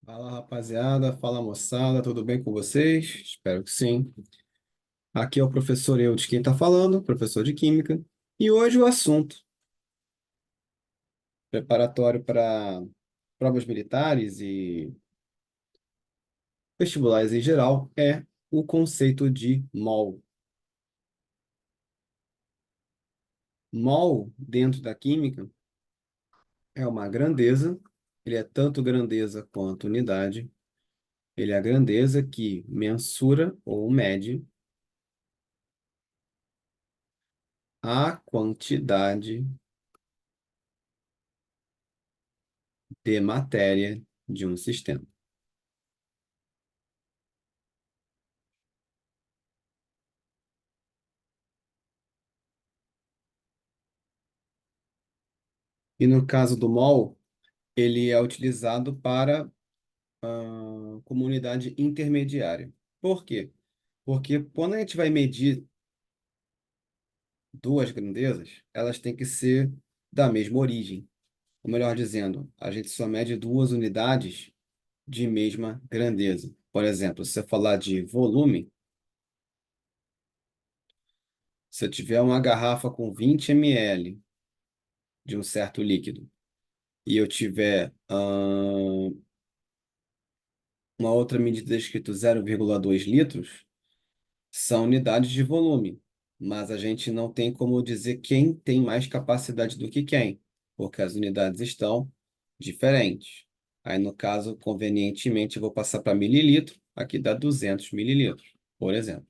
Fala rapaziada, fala moçada, tudo bem com vocês? Espero que sim. Aqui é o professor Eudes quem está falando, professor de Química, e hoje o assunto preparatório para provas militares e vestibulares em geral é o conceito de mol. Mol, dentro da química, é uma grandeza, ele é tanto grandeza quanto unidade, ele é a grandeza que mensura ou mede a quantidade de matéria de um sistema. E no caso do mol, ele é utilizado para comunidade intermediária. Por quê? Porque quando a gente vai medir duas grandezas, elas têm que ser da mesma origem. Ou melhor dizendo, a gente só mede duas unidades de mesma grandeza. Por exemplo, se você falar de volume, se eu tiver uma garrafa com 20 ml de um certo líquido e eu tiver uma outra medida escrito 0,2 litros, são unidades de volume, mas a gente não tem como dizer quem tem mais capacidade do que quem, porque as unidades estão diferentes. Aí, no caso, convenientemente, eu vou passar para mililitro, aqui dá 200 mililitros, por exemplo.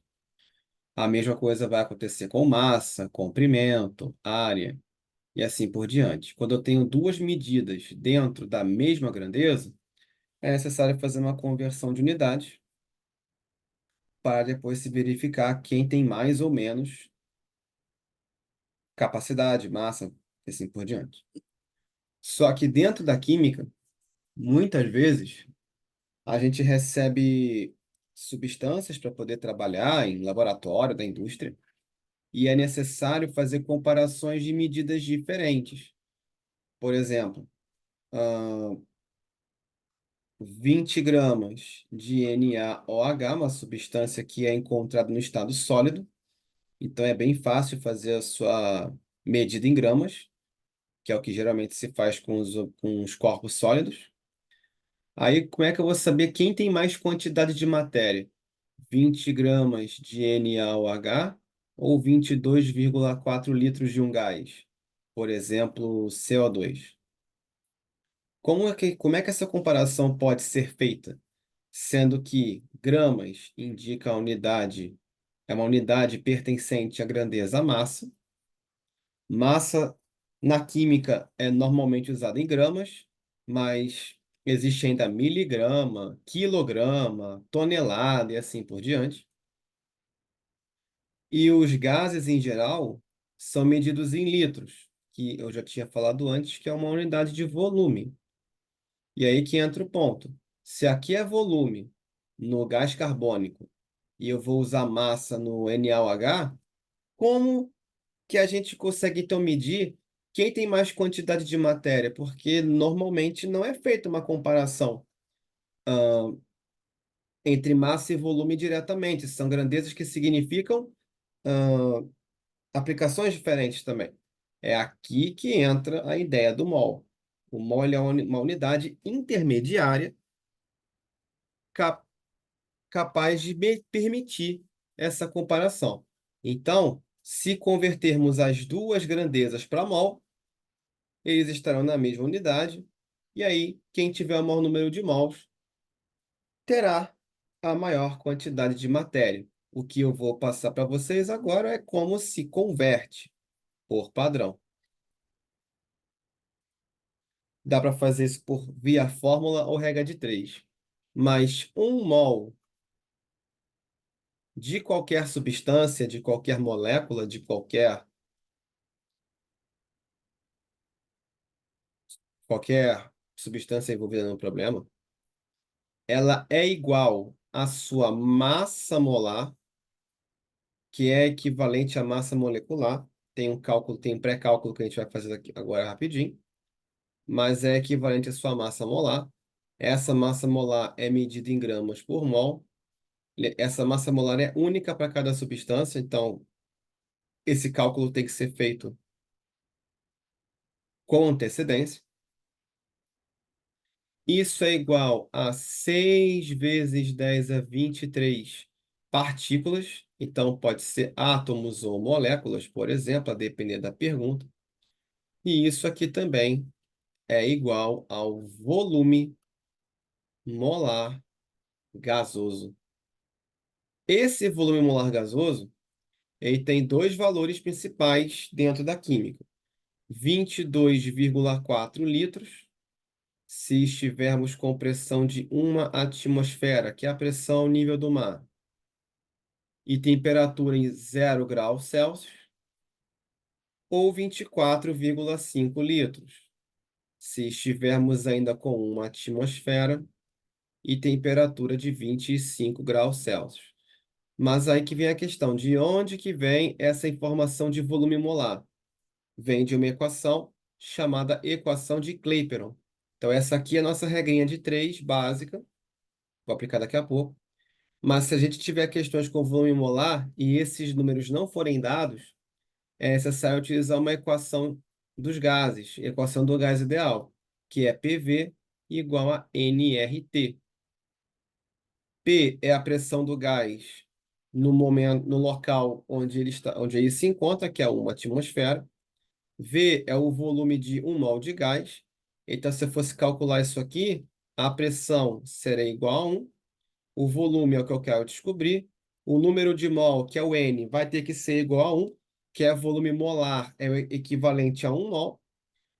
A mesma coisa vai acontecer com massa, comprimento, área e assim por diante. Quando eu tenho duas medidas dentro da mesma grandeza, é necessário fazer uma conversão de unidades para depois se verificar quem tem mais ou menos capacidade, massa, e assim por diante. Só que dentro da química, muitas vezes, a gente recebe substâncias para poder trabalhar em laboratório da indústria e é necessário fazer comparações de medidas diferentes. Por exemplo, 20 gramas de NaOH, uma substância que é encontrada no estado sólido, então é bem fácil fazer a sua medida em gramas, que é o que geralmente se faz com os corpos sólidos. Aí, como é que eu vou saber quem tem mais quantidade de matéria? 20 gramas de NaOH ou 22,4 litros de um gás? Por exemplo, CO2. Como é que essa comparação pode ser feita? Sendo que gramas indica a unidade, é uma unidade pertencente à grandeza massa. Massa na química é normalmente usada em gramas, mas existe ainda miligrama, quilograma, tonelada e assim por diante. E os gases em geral são medidos em litros, que eu já tinha falado antes, que é uma unidade de volume. E aí que entra o ponto. Se aqui é volume no gás carbônico e eu vou usar massa no NaOH, como que a gente consegue então medir quem tem mais quantidade de matéria, porque normalmente não é feita uma comparação entre massa e volume diretamente, são grandezas que significam ah, aplicações diferentes também. É aqui que entra a ideia do mol. O mol ele é uma unidade intermediária cap- capaz de permitir essa comparação. Então, se convertermos as duas grandezas para mol, eles estarão na mesma unidade, e aí quem tiver o maior número de mols terá a maior quantidade de matéria. O que eu vou passar para vocês agora é como se converte por padrão. Dá para fazer isso por via fórmula ou regra de três. Mas um mol de qualquer substância, de qualquer molécula, de qualquer substância envolvida no problema, ela é igual à sua massa molar, que é equivalente à massa molecular. Tem um cálculo, tem um pré-cálculo que a gente vai fazer aqui agora rapidinho, mas é equivalente à sua massa molar Essa massa molar é medida em gramas por mol. Essa massa molar é única para cada substância, então esse cálculo tem que ser feito com antecedência. Isso é igual a 6 vezes 10 a 23 partículas. Então, pode ser átomos ou moléculas, por exemplo, a depender da pergunta. E isso aqui também é igual ao volume molar gasoso. Esse volume molar gasoso, ele tem dois valores principais dentro da química. 22,4 litros, se estivermos com pressão de 1 atmosfera, que é a pressão nível do mar, e temperatura em 0 graus Celsius, ou 24,5 litros, se estivermos ainda com 1 atmosfera e temperatura de 25 graus Celsius. Mas aí que vem a questão, de onde que vem essa informação de volume molar? Vem de uma equação chamada equação de Clapeyron. Então essa aqui é a nossa regrinha de 3 básica, vou aplicar daqui a pouco. Mas se a gente tiver questões com volume molar e esses números não forem dados, é necessário utilizar uma equação dos gases, equação do gás ideal, que é PV igual a nRT. P é a pressão do gás no momento, no local onde ele está, onde ele se encontra, que é 1 atmosfera. V é o volume de 1 mol de gás. Então, se eu fosse calcular isso aqui, a pressão seria igual a 1. O volume é o que eu quero descobrir. O número de mol, que é o N, vai ter que ser igual a 1, que é volume molar, é o equivalente a 1 mol.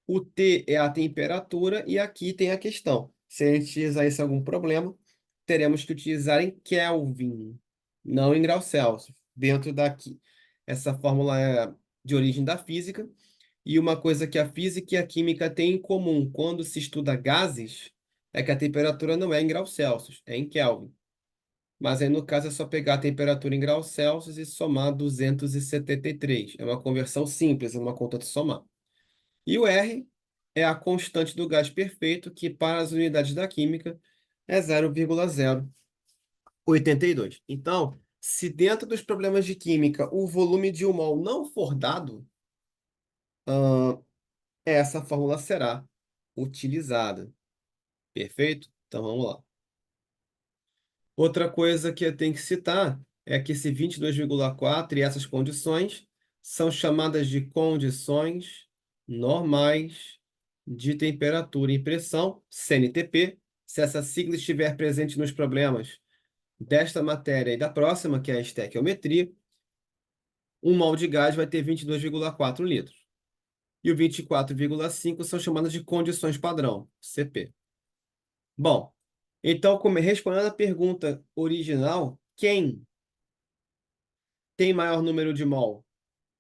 O T é a temperatura e aqui tem a questão. Se a gente utilizar isso em algum problema, teremos que utilizar em Kelvin, não em graus Celsius. Dentro daqui, essa fórmula é de origem da física. E uma coisa que a física e a química têm em comum quando se estuda gases é que a temperatura não é em graus Celsius, é em Kelvin. Mas aí, no caso, é só pegar a temperatura em graus Celsius e somar 273. É uma conversão simples, é uma conta de somar. E o R é a constante do gás perfeito, que para as unidades da química é 0,082. Então, se dentro dos problemas de química o volume de 1 mol não for dado, essa fórmula será utilizada. Perfeito? Então vamos lá. Outra coisa que eu tenho que citar é que esse 22,4 e essas condições são chamadas de condições normais de temperatura e pressão, CNTP. Se essa sigla estiver presente nos problemas desta matéria e da próxima, que é a estequiometria, 1 mol de gás vai ter 22,4 litros. E o 24,5 são chamadas de condições padrão, CP. Bom, então, respondendo à pergunta original, quem tem maior número de mol?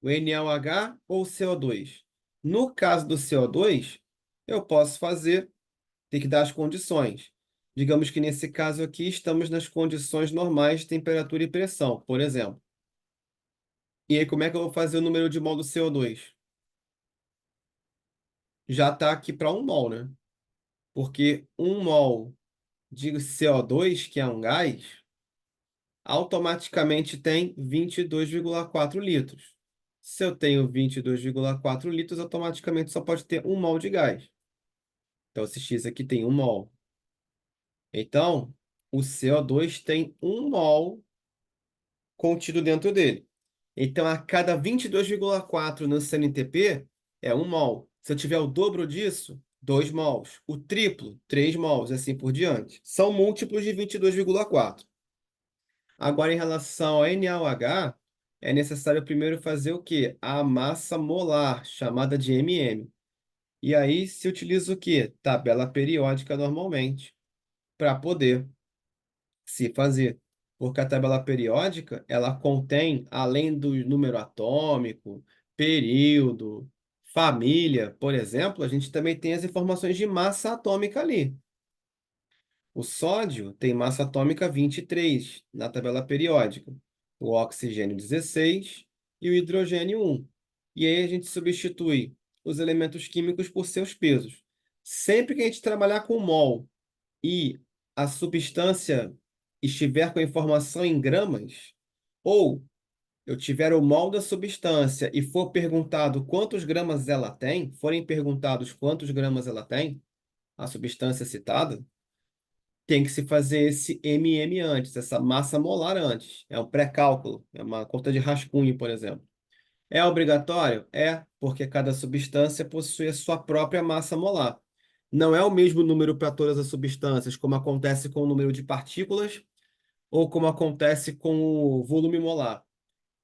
O NaOH ou o CO2? No caso do CO2, eu posso fazer, tem que dar as condições. Digamos que nesse caso aqui estamos nas condições normais de temperatura e pressão, por exemplo. E aí, como é que eu vou fazer o número de mol do CO2? Já está aqui para 1 mol, né? Porque 1 mol de CO2, que é um gás, automaticamente tem 22,4 litros. Se eu tenho 22,4 litros, automaticamente só pode ter 1 mol de gás. Então, esse X aqui tem 1 mol. Então, o CO2 tem 1 mol contido dentro dele. Então, a cada 22,4 no CNTP é 1 mol. Se eu tiver o dobro disso, 2 mols. O triplo, 3 mols, assim por diante. São múltiplos de 22,4. Agora, em relação ao NaOH, é necessário primeiro fazer o quê? A massa molar, chamada de MM. E aí se utiliza o quê? Tabela periódica normalmente, para poder se fazer. Porque a tabela periódica, ela contém, além do número atômico, período, família, por exemplo, a gente também tem as informações de massa atômica ali. O sódio tem massa atômica 23 na tabela periódica, o oxigênio 16 e o hidrogênio 1. E aí a gente substitui os elementos químicos por seus pesos. Sempre que a gente trabalhar com mol e a substância estiver com a informação em gramas, ou eu tiver o mol da substância e for perguntado quantos gramas ela tem, forem perguntados quantos gramas ela tem, a substância citada, tem que se fazer esse MM antes, essa massa molar antes. É um pré-cálculo, é uma conta de rascunho, por exemplo. É obrigatório? É, porque cada substância possui a sua própria massa molar. Não é o mesmo número para todas as substâncias, como acontece com o número de partículas ou como acontece com o volume molar.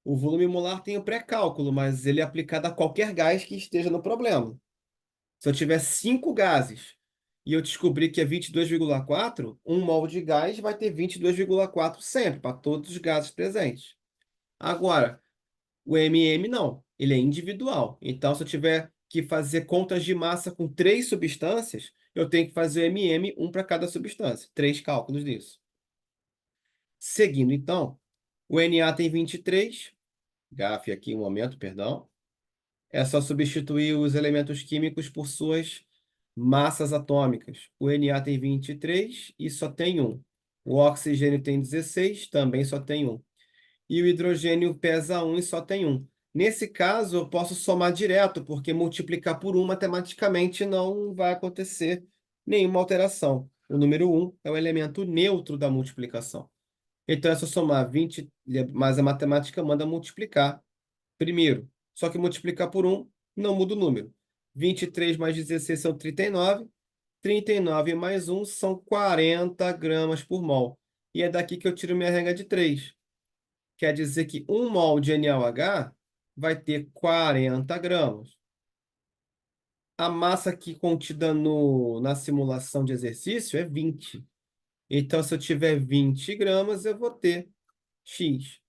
O volume molar tem o pré-cálculo, mas ele é aplicado a qualquer gás que esteja no problema. Se eu tiver 5 gases e eu descobrir que é 22,4, um mol de gás vai ter 22,4 sempre, para todos os gases presentes. Agora, o MM não, ele é individual. Então, se eu tiver que fazer contas de massa com 3 substâncias, eu tenho que fazer o MM, um para cada substância. 3 cálculos disso. Seguindo, então, o Na tem 23. Gafe aqui um momento, perdão. É só substituir os elementos químicos por suas massas atômicas. O Na tem 23 e só tem um. O oxigênio tem 16, também só tem um. E o hidrogênio pesa 1 e só tem um. Nesse caso, eu posso somar direto, porque multiplicar por 1 matematicamente não vai acontecer nenhuma alteração. O número 1 é o elemento neutro da multiplicação. Então, é só somar 20, mas a matemática manda multiplicar primeiro. Só que multiplicar por 1 não muda o número. 23 mais 16 são 39. 39 mais 1 são 40 gramas por mol. E é daqui que eu tiro minha regra de 3. Quer dizer que 1 mol de NaOH vai ter 40 gramas. A massa aqui contida na simulação de exercício é 20. Então, se eu tiver 20 gramas, eu vou ter X.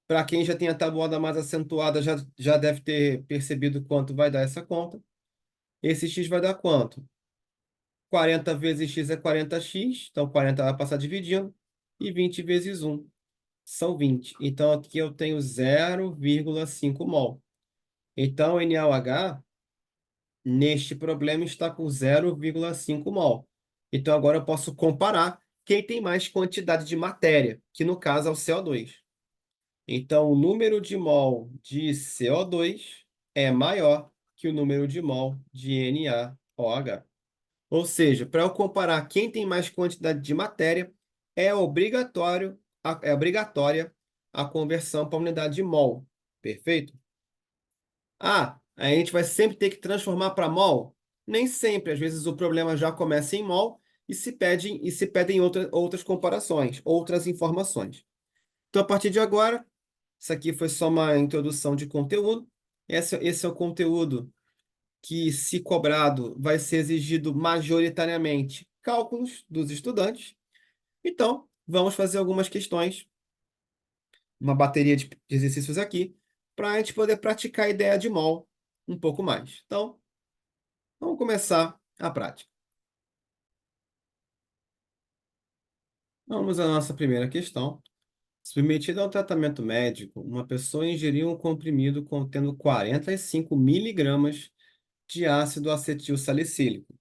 Para quem já tem a tabuada mais acentuada, já deve ter percebido quanto vai dar essa conta. Esse X vai dar quanto? 40 vezes X é 40x, então 40 vai passar dividindo, e 20 vezes 1 são 20. Então aqui eu tenho 0,5 mol. Então o NaOH, neste problema, está com 0,5 mol. Então agora eu posso comparar quem tem mais quantidade de matéria, que no caso é o CO2. Então, o número de mol de CO2 é maior que o número de mol de NaOH. Ou seja, para eu comparar quem tem mais quantidade de matéria, é obrigatória a conversão para a unidade de mol. Perfeito? Ah, a gente vai sempre ter que transformar para mol? Nem sempre. Às vezes o problema já começa em mol e se pedem outras comparações, outras informações. Então, a partir de agora, isso aqui foi só uma introdução de conteúdo. Esse é o conteúdo que, se cobrado, vai ser exigido majoritariamente cálculos dos estudantes. Então, vamos fazer algumas questões, uma bateria de exercícios aqui, para a gente poder praticar a ideia de mol um pouco mais. Então, vamos começar a prática. Vamos à nossa primeira questão. Submetido ao tratamento médico, uma pessoa ingeriu um comprimido contendo 45 miligramas de ácido acetil salicílico.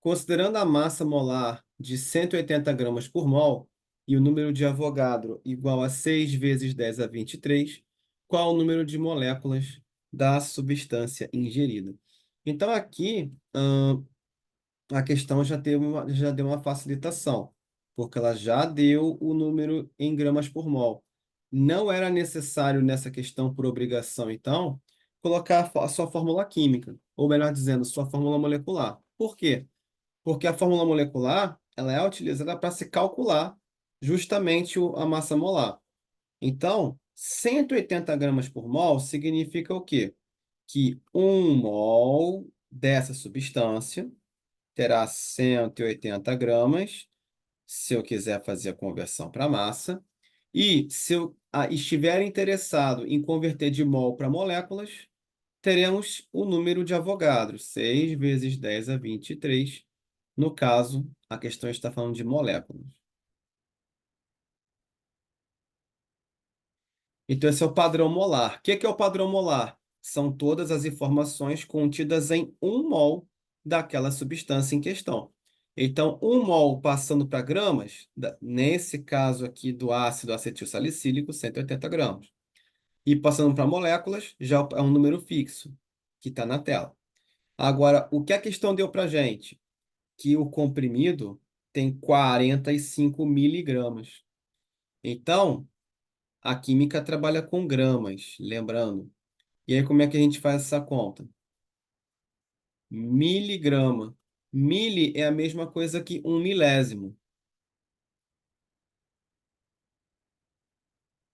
Considerando a massa molar de 180 gramas por mol e o número de Avogadro igual a 6 vezes 10 a 23, qual o número de moléculas da substância ingerida? Então, aqui, a questão já deu uma facilitação, porque ela já deu o número em gramas por mol. Não era necessário nessa questão, por obrigação, então, colocar a sua fórmula química, ou melhor dizendo, sua fórmula molecular. Por quê? Porque a fórmula molecular ela é utilizada para se calcular justamente a massa molar. Então, 180 gramas por mol significa o quê? Que 1 mol dessa substância terá 180 gramas, se eu quiser fazer a conversão para massa. E se eu estiver interessado em converter de mol para moléculas, teremos o número de Avogadro, 6 vezes 10 a 23. No caso, a questão está falando de moléculas. Então, esse é o padrão molar. O que é o padrão molar? São todas as informações contidas em 1 mol daquela substância em questão. Então, 1 mol passando para gramas, nesse caso aqui do ácido acetil salicílico, 180 gramas. E passando para moléculas, já é um número fixo, que está na tela. Agora, o que a questão deu para gente? Que o comprimido tem 45 miligramas. Então, a química trabalha com gramas, lembrando. E aí, como é que a gente faz essa conta? Miligrama. Mili é a mesma coisa que 1 milésimo.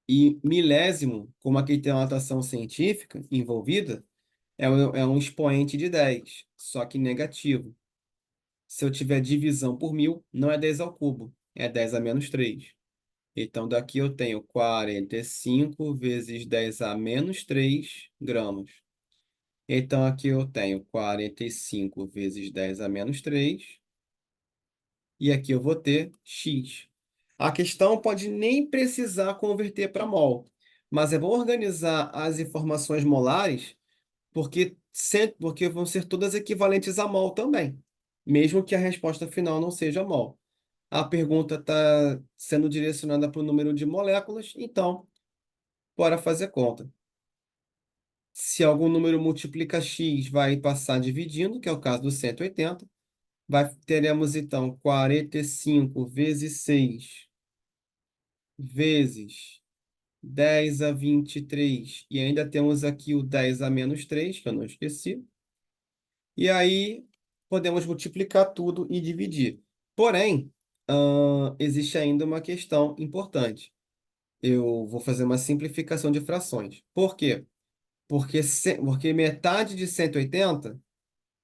E milésimo, como aqui tem uma notação científica envolvida, é um expoente de 10, só que negativo. Se eu tiver divisão por 1.000, não é 10 ao cubo, é 10 a menos 3. Então, daqui eu tenho 45 vezes 10 a menos 3 gramas. Então, aqui eu tenho 45 vezes 10 a menos 3. E aqui eu vou ter x. A questão pode nem precisar converter para mol, mas é bom organizar as informações molares, porque vão ser todas equivalentes a mol também, mesmo que a resposta final não seja mol. A pergunta está sendo direcionada para o número de moléculas, então, bora fazer conta. Se algum número multiplica x, vai passar dividindo, que é o caso do 180. Teremos, então, 45 vezes 6 vezes 10 a 23. E ainda temos aqui o 10 a menos 3, que eu não esqueci. E aí, podemos multiplicar tudo e dividir. Porém, existe ainda uma questão importante. Eu vou fazer uma simplificação de frações. Por quê? Porque metade de 180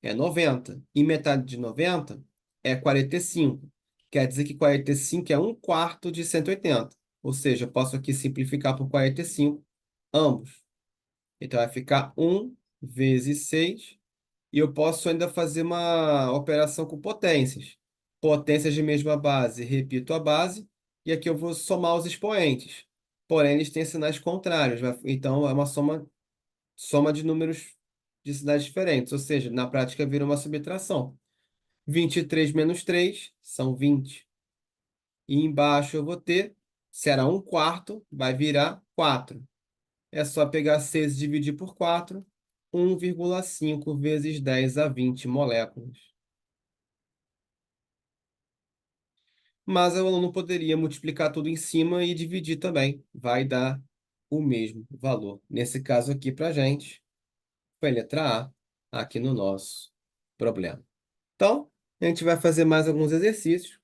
é 90. E metade de 90 é 45. Quer dizer que 45 é 1/4 de 180. Ou seja, eu posso aqui simplificar por 45 ambos. Então vai ficar 1 vezes 6. E eu posso ainda fazer uma operação com potências. Potências de mesma base, repito a base. E aqui eu vou somar os expoentes. Porém, eles têm sinais contrários. Então é uma soma de números de cidades diferentes, ou seja, na prática vira uma subtração. 23 menos 3 são 20. E embaixo eu vou ter, se era 1/4, vai virar 4. É só pegar 6 e dividir por 4, 1,5 vezes 10 a 20 moléculas. Mas o aluno poderia multiplicar tudo em cima e dividir também. Vai dar o mesmo valor. Nesse caso aqui para a gente, foi a letra A, aqui no nosso problema. Então, a gente vai fazer mais alguns exercícios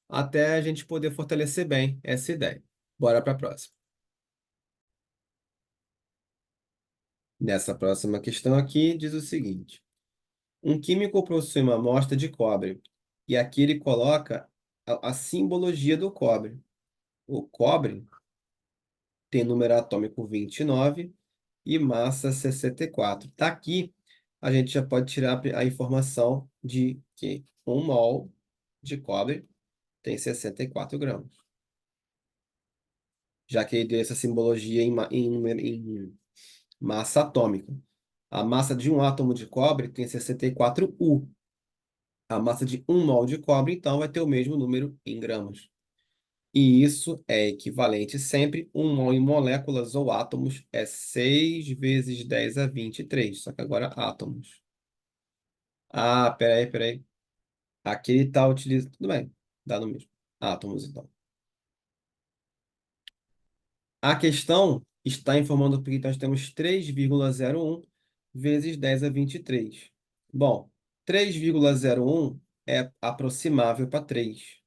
até a gente poder fortalecer bem essa ideia. Bora para a próxima. Nessa próxima questão aqui, diz o seguinte: um químico possui uma amostra de cobre e aqui ele coloca a simbologia do cobre. O cobre tem número atômico 29 e massa 64. Daqui, a gente já pode tirar a informação de que 1 mol de cobre tem 64 gramas. Já que ele deu essa simbologia em massa atômica. A massa de um átomo de cobre tem 64 U. A massa de 1 mol de cobre, então, vai ter o mesmo número em gramas. E isso é equivalente sempre, 1 mol em moléculas ou átomos é 6 vezes 10 a 23, só que agora átomos. Ah, peraí. Aqui ele está utilizando... Tudo bem, dá no mesmo. Átomos, então. A questão está informando que nós temos 3,01 vezes 10 a 23. Bom, 3,01 é aproximável para 3.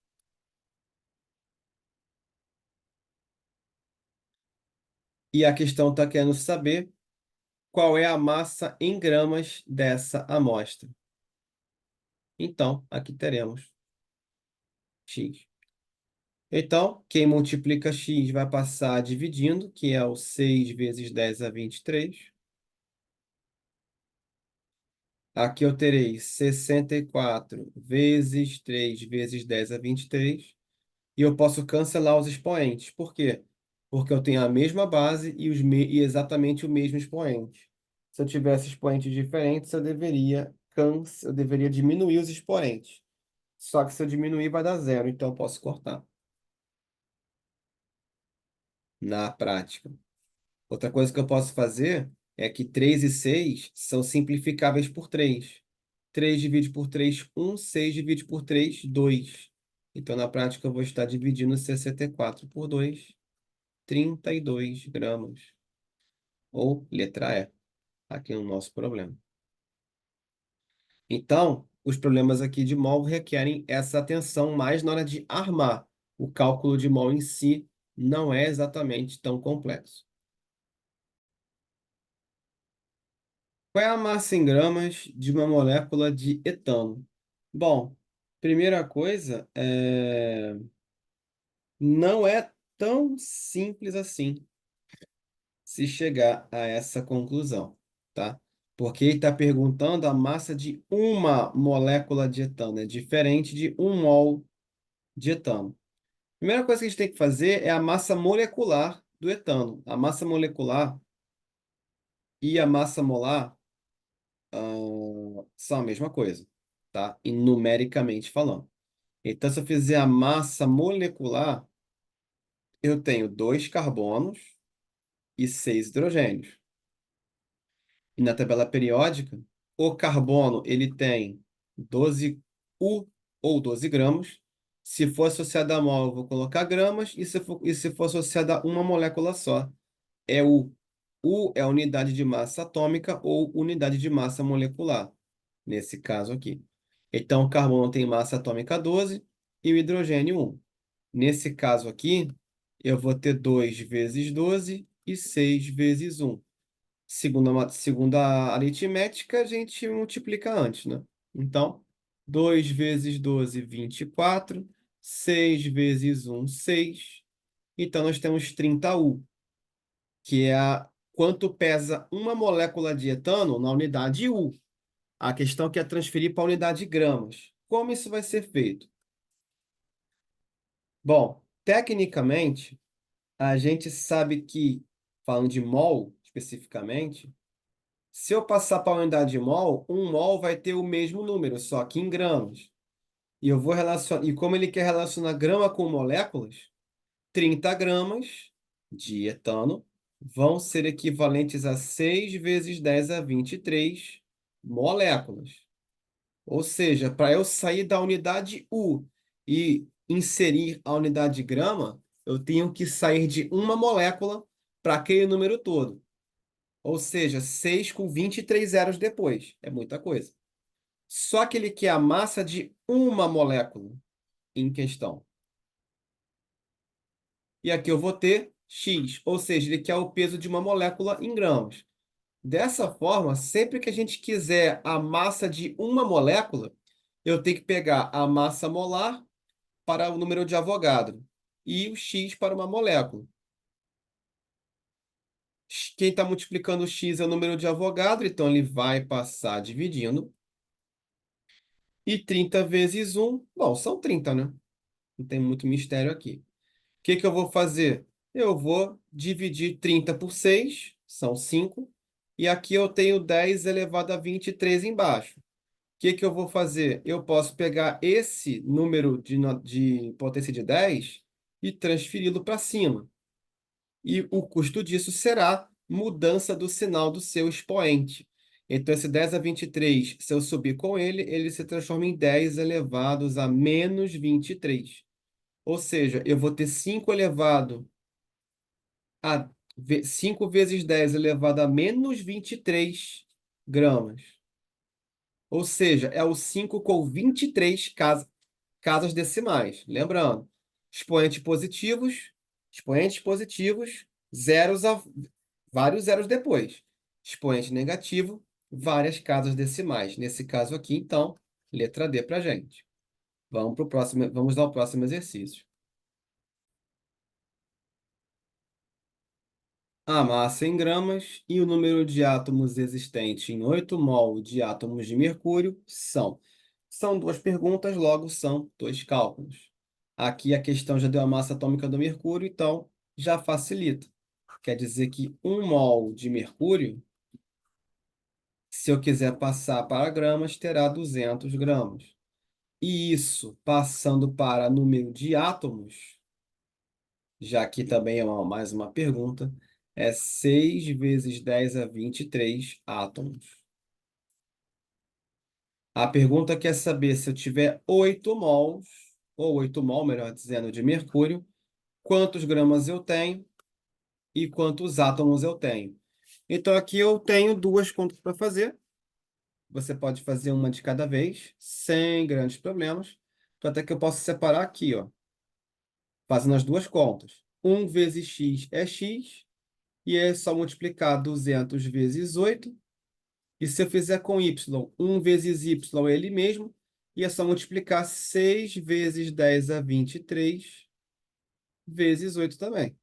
E a questão está querendo saber qual é a massa em gramas dessa amostra. Então, aqui teremos x. Então, quem multiplica x vai passar dividindo, que é o 6 vezes 10 a 23. Aqui eu terei 64 vezes 3 vezes 10 a 23. E eu posso cancelar os expoentes. Por quê? Porque eu tenho a mesma base e exatamente o mesmo expoente. Se eu tivesse expoentes diferentes, eu deveria diminuir os expoentes. Só que se eu diminuir vai dar zero, então eu posso cortar na prática. Outra coisa que eu posso fazer é que 3 e 6 são simplificáveis por 3. 3 divide por 3, 1. 6 divide por 3, 2. Então, na prática, eu vou estar dividindo 64 por 2, 32 gramas. Ou letra E, aqui no nosso problema. Então, os problemas aqui de mol requerem essa atenção mais na hora de armar. O cálculo de mol em si não é exatamente tão complexo. Qual é a massa em gramas de uma molécula de etano? Bom, primeira coisa, não é tão simples assim se chegar a essa conclusão, tá? Porque ele está perguntando a massa de uma molécula de etano, é diferente de um mol de etano. Primeira coisa que a gente tem que fazer é a massa molecular do etano. A massa molecular e a massa molar são a mesma coisa, tá? E numericamente falando. Então, se eu fizer a massa molecular, eu tenho 2 carbonos e 6 hidrogênios. E na tabela periódica, o carbono ele tem 12 U ou 12 gramas. Se for associado a mol, eu vou colocar gramas. E se for associado a uma molécula só, é U. U é a unidade de massa atômica ou unidade de massa molecular, nesse caso aqui. Então, o carbono tem massa atômica 12 e o hidrogênio 1. Nesse caso aqui, eu vou ter 2 vezes 12 e 6 vezes 1. Segundo a aritmética, a gente multiplica antes, né? Então, 2 vezes 12, 24. 6 vezes 1, 6. Então, nós temos 30U, que é quanto pesa uma molécula de etano na unidade U. A questão aqui é transferir para a unidade gramas. Como isso vai ser feito? Bom, tecnicamente, a gente sabe que, falando de mol especificamente, se eu passar para a unidade de mol, um mol vai ter o mesmo número, só que em gramas. E eu vou relacionar. E como ele quer relacionar grama com moléculas, 30 gramas de etano vão ser equivalentes a 6 vezes 10 a 23 moléculas. Ou seja, para eu sair da unidade U e inserir a unidade grama, eu tenho que sair de uma molécula para aquele número todo. Ou seja, 6 com 23 zeros depois. É muita coisa. Só que ele quer a massa de uma molécula em questão. E aqui eu vou ter X, ou seja, ele quer o peso de uma molécula em gramas. Dessa forma, sempre que a gente quiser a massa de uma molécula, eu tenho que pegar a massa molar para o número de Avogadro e o X para uma molécula. Quem está multiplicando o X é o número de Avogadro, então ele vai passar dividindo. E 30 vezes 1, bom, são 30, né? Não tem muito mistério aqui. O que que eu vou fazer? Eu vou dividir 30 por 6, são 5. E aqui eu tenho 10 elevado a 23 embaixo. O que que eu vou fazer? Eu posso pegar esse número de potência de 10 e transferi-lo para cima. E o custo disso será mudança do sinal do seu expoente. Então, esse 10 a 23, se eu subir com ele, ele se transforma em 10 elevados a menos 23. Ou seja, eu vou ter 5 elevado a 5 vezes 10 elevado a menos 23 gramas. Ou seja, é o 5 com 23 casas decimais. Lembrando, expoentes positivos, zeros vários zeros depois. Expoente negativo, várias casas decimais. Nesse caso aqui, então, letra D para gente. Vamos ao próximo exercício. A massa em gramas e o número de átomos existente em 8 mol de átomos de mercúrio são. São duas perguntas, logo são dois cálculos. Aqui a questão já deu a massa atômica do mercúrio, então já facilita. Quer dizer que 1 mol de mercúrio, se eu quiser passar para gramas, terá 200 gramas. E isso, passando para número de átomos, já que também é mais uma pergunta, é 6 vezes 10 a 23 átomos. A pergunta quer saber se eu tiver 8 mols, ou 8 mol, melhor dizendo, de mercúrio, quantos gramas eu tenho e quantos átomos eu tenho. Então aqui eu tenho duas contas para fazer. Você pode fazer uma de cada vez, sem grandes problemas. Então até que eu posso separar aqui, ó, fazendo as duas contas. 1 vezes x é x, e é só multiplicar 200 vezes 8. E se eu fizer com y, 1 vezes y é ele mesmo, e é só multiplicar 6 vezes 10 a 23 vezes 8 também.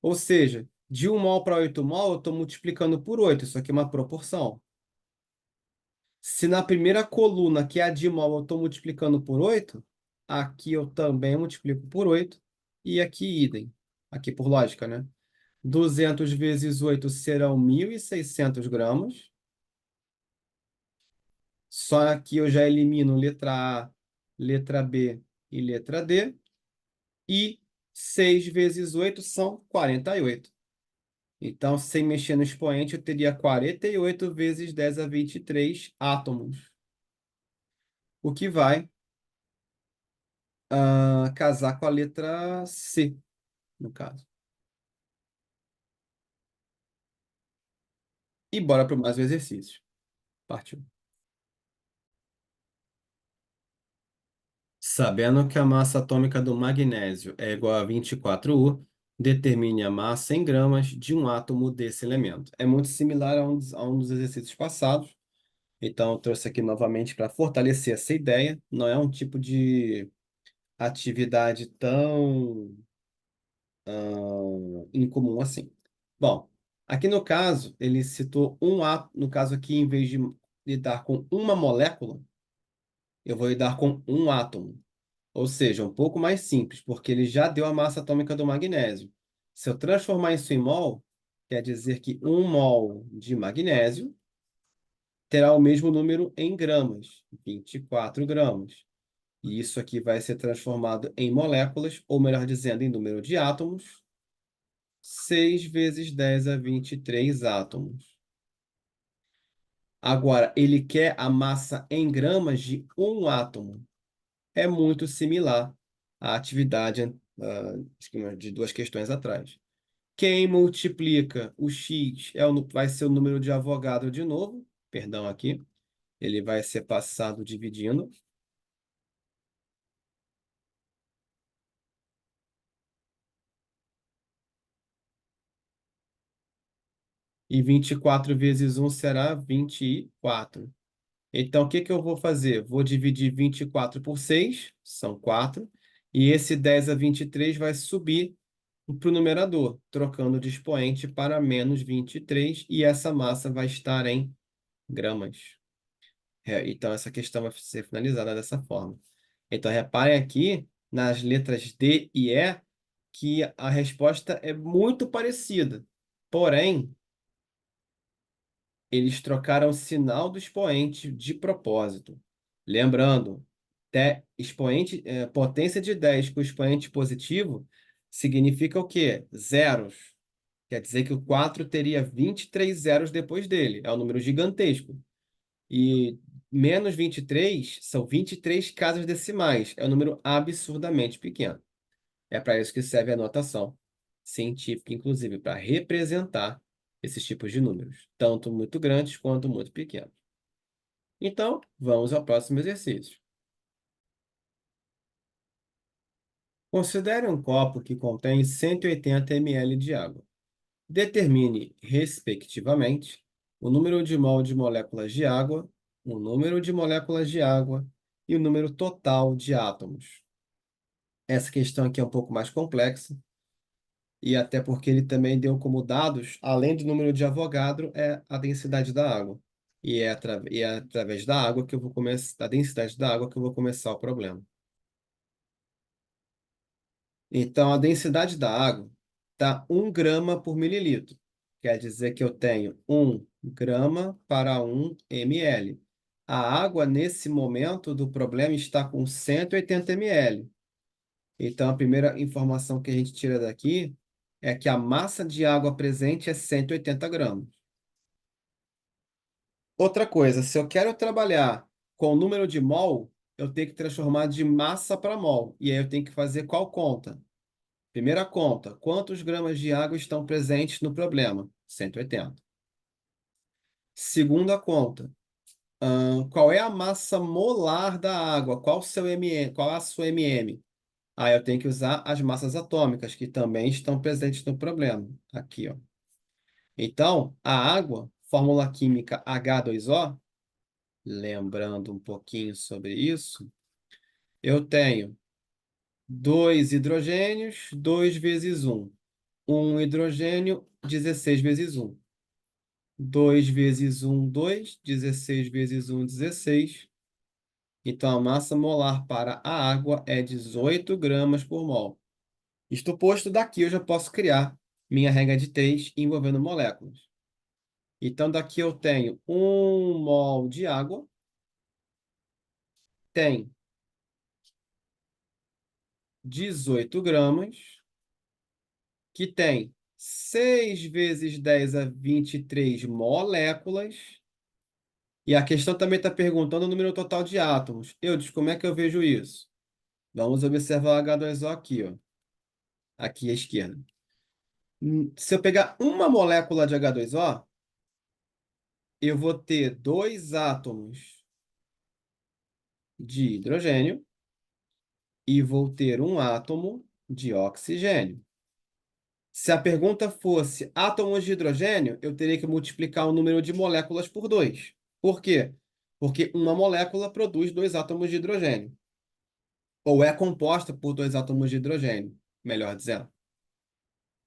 Ou seja, de 1 mol para 8 mol, eu estou multiplicando por 8. Isso aqui é uma proporção. Se na primeira coluna, que é a de mol, eu estou multiplicando por 8, aqui eu também multiplico por 8. E aqui idem. Aqui por lógica, né? 200 vezes 8 serão 1.600 gramas. Só que eu já elimino letra A, letra B e letra D. E 6 vezes 8 são 48. Então, sem mexer no expoente, eu teria 48 vezes 10 a 23 átomos. O que vai casar com a letra C, no caso. E bora para mais um exercício. Partiu. Sabendo que a massa atômica do magnésio é igual a 24U, determine a massa em gramas de um átomo desse elemento. É muito similar a um dos exercícios passados, então eu trouxe aqui novamente para fortalecer essa ideia. Não é um tipo de atividade tão incomum assim. Bom, aqui no caso, ele citou um átomo, no caso aqui, em vez de lidar com uma molécula, eu vou lidar com um átomo. Ou seja, um pouco mais simples, porque ele já deu a massa atômica do magnésio. Se eu transformar isso em mol, quer dizer que 1 mol de magnésio terá o mesmo número em gramas, 24 gramas. E isso aqui vai ser transformado em moléculas, ou melhor dizendo, em número de átomos, 6 vezes 10 a 23 átomos. Agora, ele quer a massa em gramas de um átomo. É muito similar à atividade de duas questões atrás. Quem multiplica o x vai ser o número de Avogadro de novo. Perdão aqui. Ele vai ser passado dividindo. E 24 vezes um será 24. Então, o que que eu vou fazer? Vou dividir 24 por 6, são 4. E esse 10 a 23 vai subir para o numerador, trocando de expoente para menos 23, e essa massa vai estar em gramas. Então, essa questão vai ser finalizada dessa forma. Então, reparem aqui nas letras D e E que a resposta é muito parecida. Porém, eles trocaram o sinal do expoente de propósito. Lembrando, potência de 10 com expoente positivo significa o quê? Zeros. Quer dizer que o 4 teria 23 zeros depois dele. É um número gigantesco. E menos 23 são 23 casas decimais. É um número absurdamente pequeno. É para isso que serve a notação científica, inclusive, para representar esses tipos de números, tanto muito grandes quanto muito pequenos. Então, vamos ao próximo exercício. Considere um copo que contém 180 ml de água. Determine, respectivamente, o número de mol de moléculas de água, o número de moléculas de água e o número total de átomos. Essa questão aqui é um pouco mais complexa, e até porque ele também deu como dados, além do número de Avogadro, é a densidade da água. E é através da água que eu vou começar, da densidade da água que eu vou começar o problema. Então, a densidade da água está 1 grama por mililitro. Quer dizer que eu tenho 1 grama para 1 ml. A água, nesse momento do problema, está com 180 ml. Então, a primeira informação que a gente tira daqui é que a massa de água presente é 180 gramas. Outra coisa, se eu quero trabalhar com o número de mol, eu tenho que transformar de massa para mol. E aí eu tenho que fazer qual conta? Primeira conta, quantos gramas de água estão presentes no problema? 180. Segunda conta, qual é a massa molar da água? Qual o seu MM? Qual a sua MM? Aí eu tenho que usar as massas atômicas, que também estão presentes no problema. Aqui, ó. Então, a água, fórmula química H2O, lembrando um pouquinho sobre isso, eu tenho dois hidrogênios, 2 vezes um hidrogênio, 16 vezes um. 2 vezes um 2, 16 vezes um 16. Então, a massa molar para a água é 18 gramas por mol. Isto posto, daqui eu já posso criar minha regra de 3 envolvendo moléculas. Então, daqui eu tenho 1 mol de água, tem 18 gramas, que tem 6 vezes 10 a 23 moléculas. E a questão também está perguntando o número total de átomos. Eu disse, como é que eu vejo isso? Vamos observar o H2O aqui, ó. Aqui à esquerda. Se eu pegar uma molécula de H2O, eu vou ter 2 átomos de hidrogênio e vou ter um átomo de oxigênio. Se a pergunta fosse átomos de hidrogênio, eu teria que multiplicar o número de moléculas por 2. Por quê? Porque uma molécula produz 2 átomos de hidrogênio. Ou é composta por 2 átomos de hidrogênio, melhor dizendo.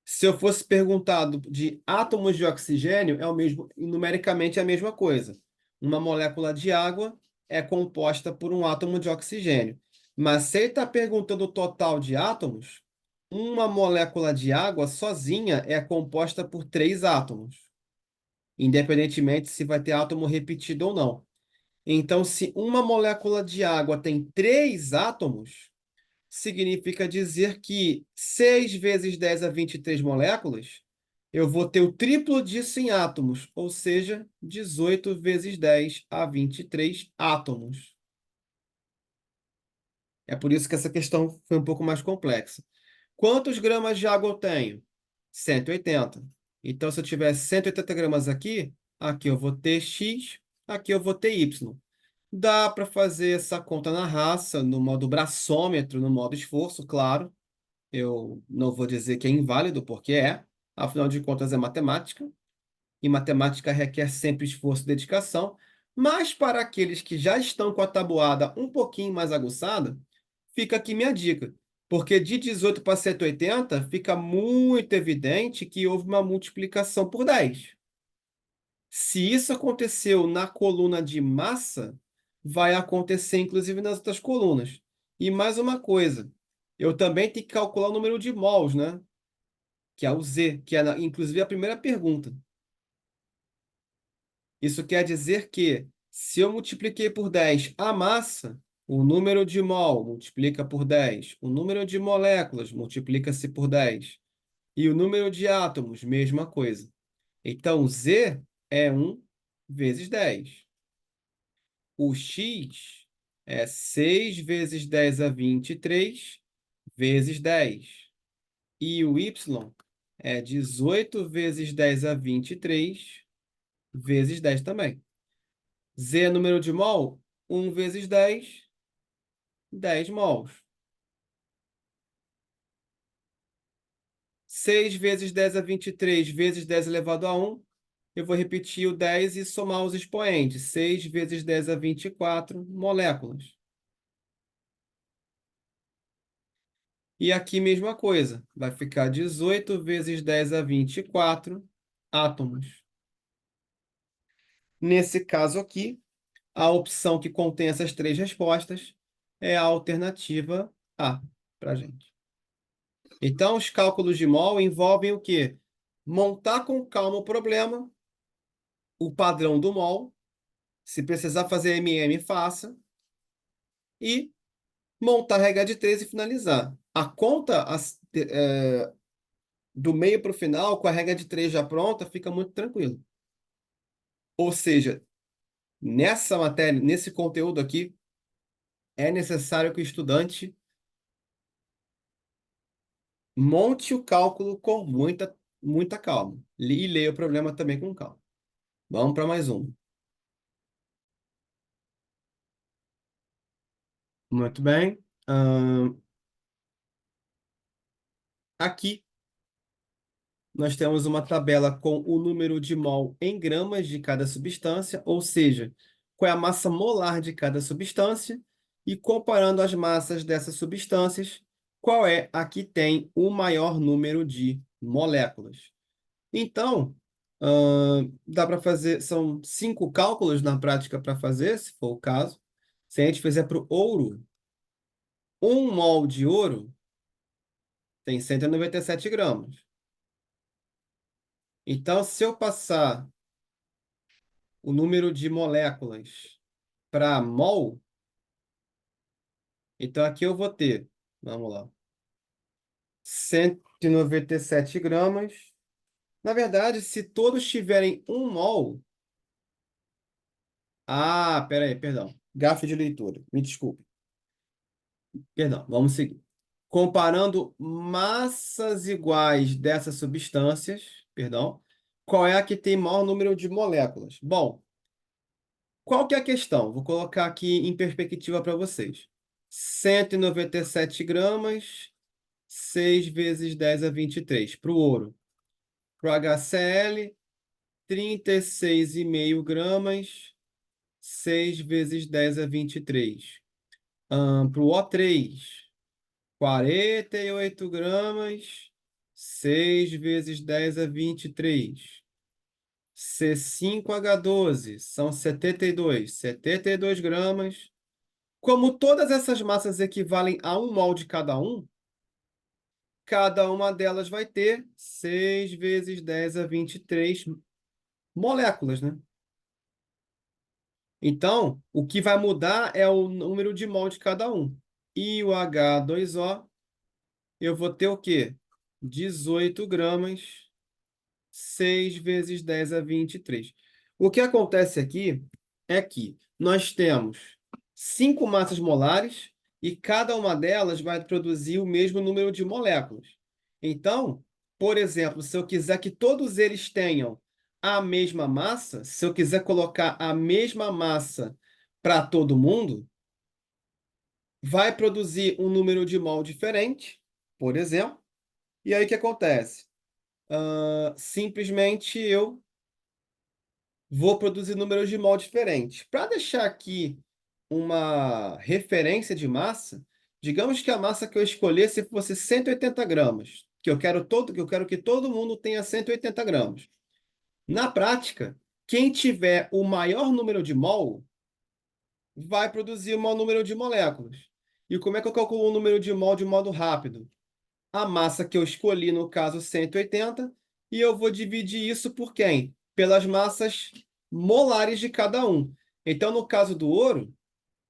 Se eu fosse perguntado de átomos de oxigênio, é o mesmo, numericamente é a mesma coisa. Uma molécula de água é composta por um átomo de oxigênio. Mas se ele está perguntando o total de átomos, uma molécula de água sozinha é composta por 3 átomos, independentemente se vai ter átomo repetido ou não. Então, se uma molécula de água tem 3 átomos, significa dizer que 6 vezes 10 a 23 moléculas, eu vou ter o triplo disso em átomos, ou seja, 18 vezes 10 a 23 átomos. É por isso que essa questão foi um pouco mais complexa. Quantos gramas de água eu tenho? 180. Então, se eu tiver 180 gramas aqui, aqui eu vou ter X, aqui eu vou ter Y. Dá para fazer essa conta na raça, no modo braçômetro, no modo esforço, claro. Eu não vou dizer que é inválido, porque é. Afinal de contas, é matemática. E matemática requer sempre esforço e dedicação. Mas para aqueles que já estão com a tabuada um pouquinho mais aguçada, fica aqui minha dica. Porque de 18 para 180, fica muito evidente que houve uma multiplicação por 10. Se isso aconteceu na coluna de massa, vai acontecer inclusive nas outras colunas. E mais uma coisa, eu também tenho que calcular o número de mols, né? Que é o Z, que é inclusive a primeira pergunta. Isso quer dizer que se eu multipliquei por 10 a massa, o número de mol multiplica por 10, o número de moléculas multiplica-se por 10 e o número de átomos, mesma coisa. Então, Z é 1 vezes 10. O X é 6 vezes 10 a 23 vezes 10. E o Y é 18 vezes 10 a 23 vezes 10 também. Z é número de mol? 1 vezes 10, 10 mols. 6 vezes 10 a 23 vezes 10 elevado a 1. Eu vou repetir o 10 e somar os expoentes. 6 vezes 10 a 24 moléculas. E aqui, mesma coisa. Vai ficar 18 vezes 10 a 24 átomos. Nesse caso aqui, a opção que contém essas 3 respostas é a alternativa A para a gente. Então, os cálculos de mol envolvem o quê? Montar com calma o problema, o padrão do mol, Se precisar fazer MM, faça. E montar a regra de 3 e finalizar. A conta do meio para o final, com a regra de 3 já pronta, fica muito tranquilo. Ou seja, nessa matéria, nesse conteúdo aqui, é necessário que o estudante monte o cálculo com muita calma. E leia o problema também com calma. Vamos para mais um. Muito bem. Aqui nós temos uma tabela com o número de mol em gramas de cada substância, ou seja, qual é a massa molar de cada substância, e comparando as massas dessas substâncias, qual é a que tem o maior número de moléculas. Então, dá para fazer, são 5 cálculos na prática para fazer, se for o caso. Se a gente fizer para o ouro, 1 mol de ouro tem 197 gramas. Então, se eu passar o número de moléculas para mol, então aqui eu vou ter, vamos lá, 197 gramas. Na verdade, se todos tiverem 1 mol... Ah, peraí, perdão. Gafe de leitura, me desculpe. Perdão, vamos seguir. Comparando massas iguais dessas substâncias, perdão, qual é a que tem maior número de moléculas? Bom, qual que é a questão? Vou colocar aqui em perspectiva para vocês. 197 gramas, 6 vezes 10 a 23 para o ouro. Para o HCl, 36,5 gramas, 6 vezes 10 a 23. Para o O3, 48 gramas, 6 vezes 10 a 23. C5H12 são 72 gramas. Como todas essas massas equivalem a 1 mol de cada uma delas vai ter 6 vezes 10 a 23 moléculas, né? Então, o que vai mudar é o número de mol de cada um. E o H2O, eu vou ter o quê? 18 gramas, 6 vezes 10 a 23. O que acontece aqui é que nós temos 5 massas molares e cada uma delas vai produzir o mesmo número de moléculas. Então, por exemplo, se eu quiser que todos eles tenham a mesma massa, se eu quiser colocar a mesma massa para todo mundo, vai produzir um número de mol diferente, por exemplo. E aí o que acontece? Simplesmente eu vou produzir números de mol diferentes. Para deixar aqui uma referência de massa, digamos que a massa que eu escolhesse fosse 180 gramas, que eu quero que todo mundo tenha 180 gramas. Na prática, quem tiver o maior número de mol vai produzir o maior número de moléculas. E como é que eu calculo o número de mol de modo rápido? A massa que eu escolhi, no caso 180, e eu vou dividir isso por quem? Pelas massas molares de cada um. Então, no caso do ouro,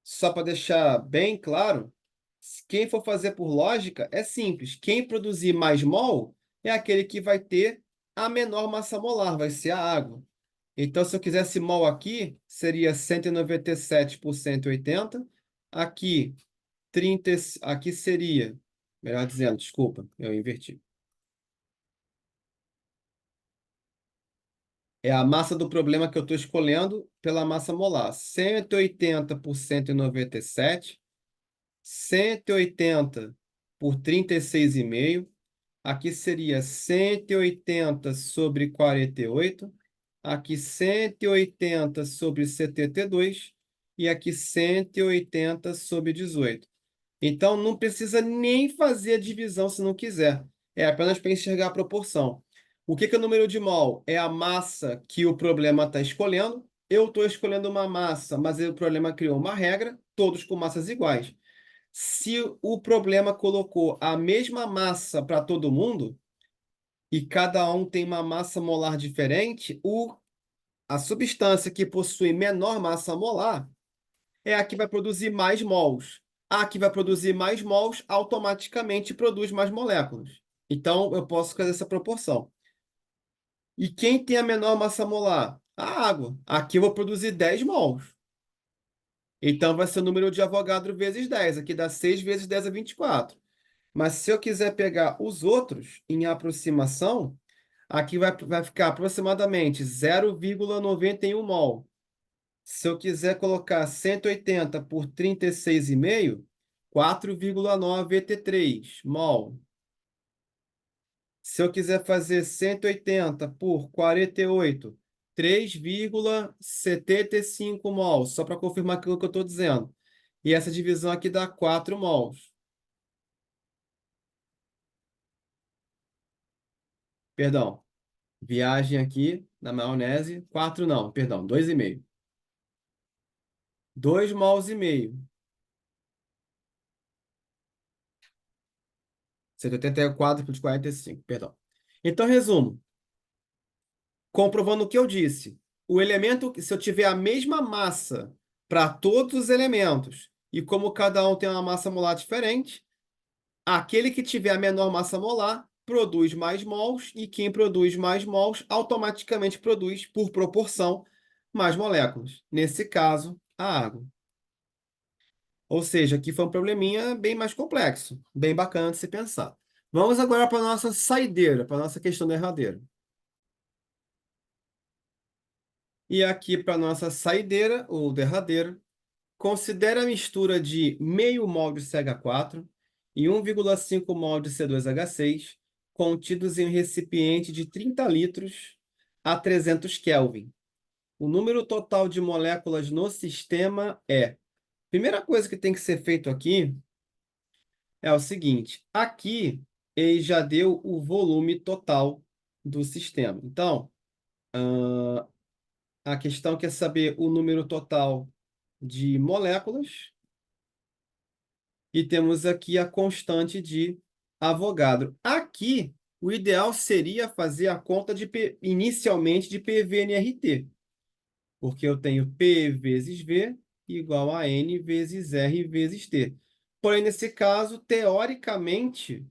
só para deixar bem claro, quem for fazer por lógica é simples. Quem produzir mais mol é aquele que vai ter a menor massa molar, vai ser a água. Então, se eu quisesse mol aqui, seria 197 por 180. Aqui, 30, aqui seria, melhor dizendo, desculpa, eu inverti. É a massa do problema que eu estou escolhendo pela massa molar. 180 por 197, 180 por 36,5. Aqui seria 180 sobre 48. Aqui 180 sobre 72. E aqui 180 sobre 18. Então, não precisa nem fazer a divisão se não quiser. É apenas para enxergar a proporção. O que é o número de mol? É a massa que o problema está escolhendo. Eu estou escolhendo uma massa, mas o problema criou uma regra, todos com massas iguais. Se o problema colocou a mesma massa para todo mundo, e cada um tem uma massa molar diferente, A substância que possui menor massa molar é a que vai produzir mais mols. A que vai produzir mais mols automaticamente produz mais moléculas. Então, eu posso fazer essa proporção. E quem tem a menor massa molar? A água. Aqui eu vou produzir 10 mols. Então, vai ser o número de Avogadro vezes 10. Aqui dá 6 vezes 10 é 24. Mas se eu quiser pegar os outros em aproximação, aqui vai ficar aproximadamente 0,91 mol. Se eu quiser colocar 180 por 36,5, 4,9 ET3 mol. Se eu quiser fazer 180 por 48, 3,75 mol, só para confirmar aquilo que eu estou dizendo. E essa divisão aqui dá 4 mols. Perdão, viagem aqui na maionese, 4 não, perdão, 2,5. 2 mols e meio. 184 por 45, perdão. Então, resumo. Comprovando o que eu disse. O elemento, se eu tiver a mesma massa para todos os elementos, e como cada um tem uma massa molar diferente, aquele que tiver a menor massa molar produz mais mols, e quem produz mais mols automaticamente produz, por proporção, mais moléculas. Nesse caso, a água. Ou seja, aqui foi um probleminha bem mais complexo, bem bacana de se pensar. Vamos agora para a nossa saideira, para a nossa questão derradeira. E aqui para a nossa saideira, ou derradeira, considere a mistura de meio mol de CH4 e 1,5 mol de C2H6 contidos em um recipiente de 30 litros a 300 Kelvin. O número total de moléculas no sistema é... Primeira coisa que tem que ser feito aqui é o seguinte. Aqui, ele já deu o volume total do sistema. Então, a questão quer saber o número total de moléculas. E temos aqui a constante de Avogadro. Aqui, o ideal seria fazer a conta inicialmente de PV/nRT, porque eu tenho P vezes V igual a N vezes R vezes T. Porém, nesse caso, teoricamente,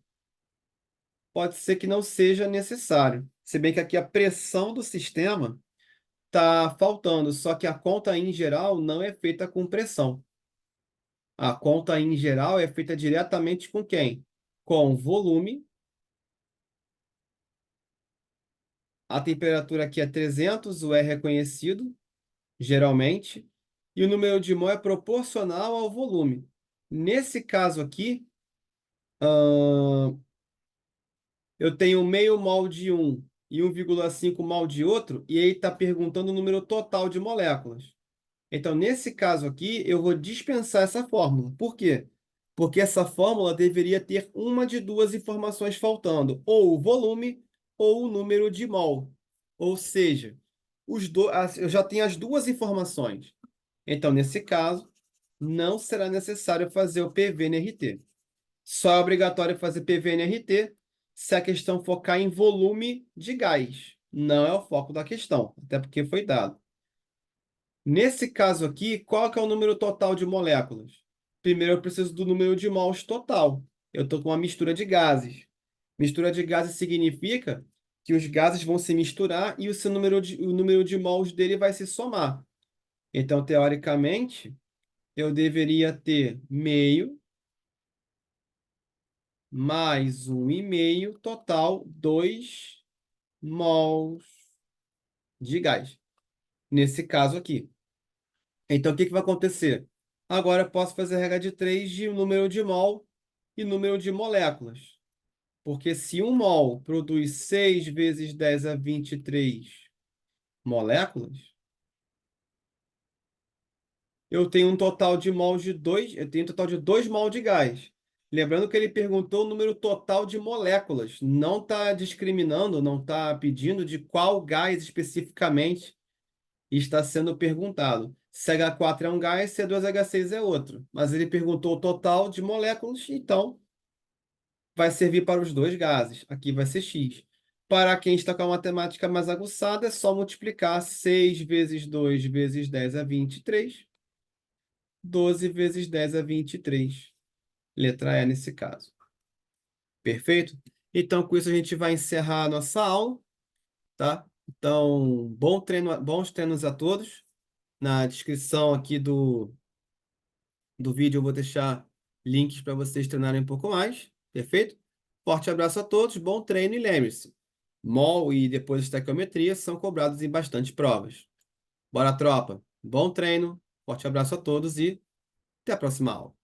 pode ser que não seja necessário. Se bem que aqui a pressão do sistema está faltando, só que a conta em geral não é feita com pressão. A conta em geral é feita diretamente com quem? Com volume. A temperatura aqui é 300, o R é conhecido, geralmente, e o número de mol é proporcional ao volume. Nesse caso aqui, eu tenho meio mol de um e 1,5 mol de outro, e aí está perguntando o número total de moléculas. Então, nesse caso aqui, eu vou dispensar essa fórmula. Por quê? Porque essa fórmula deveria ter uma de duas informações faltando, ou o volume ou o número de mol. Ou seja, eu já tenho as duas informações. Então, nesse caso, não será necessário fazer o PV/nRT. Só é obrigatório fazer PV/nRT se a questão focar em volume de gás. Não é o foco da questão, até porque foi dado. Nesse caso aqui, qual que é o número total de moléculas? Primeiro, eu preciso do número de mols total. Eu estou com uma mistura de gases. Mistura de gases significa que os gases vão se misturar e o número de mols dele vai se somar. Então, teoricamente, eu deveria ter meio mais 1,5, total 2 mols de gás. Nesse caso aqui. Então, o que que vai acontecer? Agora eu posso fazer a regra de 3 de número de mol e número de moléculas. Porque se um mol produz 6 vezes 10 a 23 moléculas, eu tenho um total de mols de 2, eu tenho um total de 2 mol de gás. Lembrando que ele perguntou o número total de moléculas. Não está discriminando, não está pedindo de qual gás especificamente está sendo perguntado. CH4 é um gás, C2H6 é outro. Mas ele perguntou o total de moléculas, então vai servir para os dois gases. Aqui vai ser X. Para quem está com a matemática mais aguçada, é só multiplicar 6 vezes 2 vezes 10 é 23. 12 vezes 10 é 23. Letra E nesse caso. Perfeito? Então, com isso, a gente vai encerrar a nossa aula, tá? Então, bom treino, bons treinos a todos. Na descrição aqui do vídeo eu vou deixar links para vocês treinarem um pouco mais. Perfeito? Forte abraço a todos, bom treino e lembre-se, mol e depois estequiometria são cobrados em bastante provas. Bora, tropa! Bom treino, forte abraço a todos e até a próxima aula.